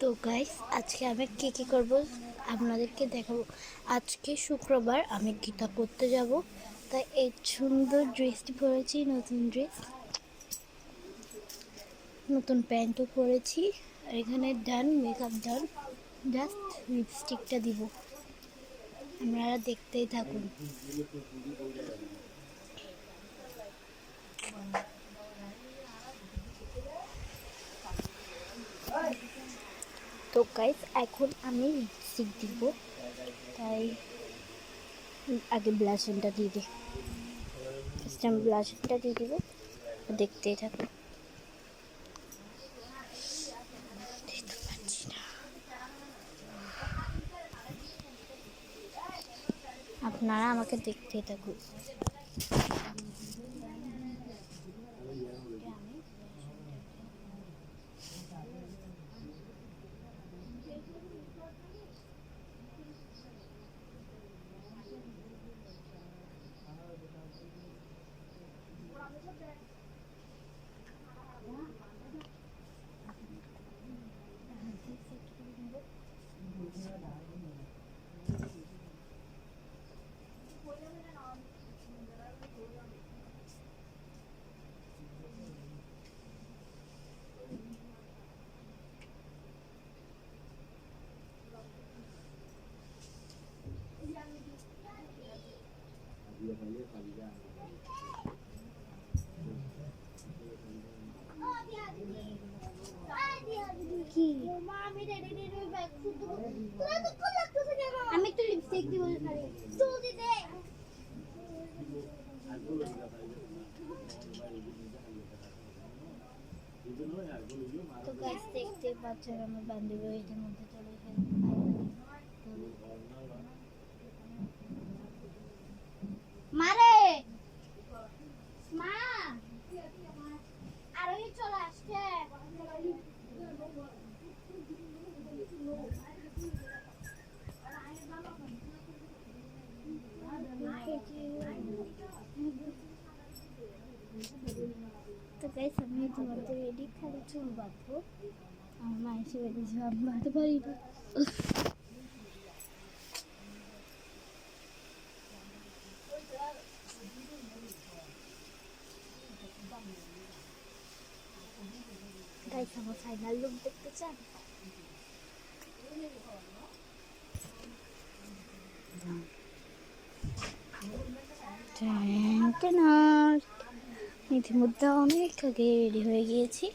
তো গাইস, আজকে আমি কি করব আপনাদেরকে দেখাবো। আজকে শুক্রবার, আমি গীতা করতে যাব, তাই এই সুন্দর ড্রেসটি পরেছি, নতুন ড্রেস, নতুন প্যান্টও পরেছি। আর এখানে ডান, মেকআপ ডান, জাস্ট লিপস্টিকটা দিব। আপনারা দেখতেই থাকুন। তো গাইস, এখন আমি লিপস্টিক দিব, তাই আগে ব্লাশনটা দিয়ে দিই। আমি ব্লাশনটা দিয়ে দিব, দেখতেই থাকুন। আপনারা আমাকে দেখতেই থাকুন। আমি একটু লিপস্টিক দিব। তো গাইস, দেখতে পাচ্ছেন আমার বান্ধবী এটার মধ্যে চলে গেছে। মারে মা আর ওই চলে আসছে। তো গাইস, আমি তোমাদের রেডি, খালি চুল বাঁধবো। আমার মা এসে বেরিয়েছে, আমি বাঁধতে পারি না। গাইস, আমার ফাইনাল লুক দেখতে চান? ইতিমধ্যে অনেক আগে রেডি হয়ে গিয়েছি।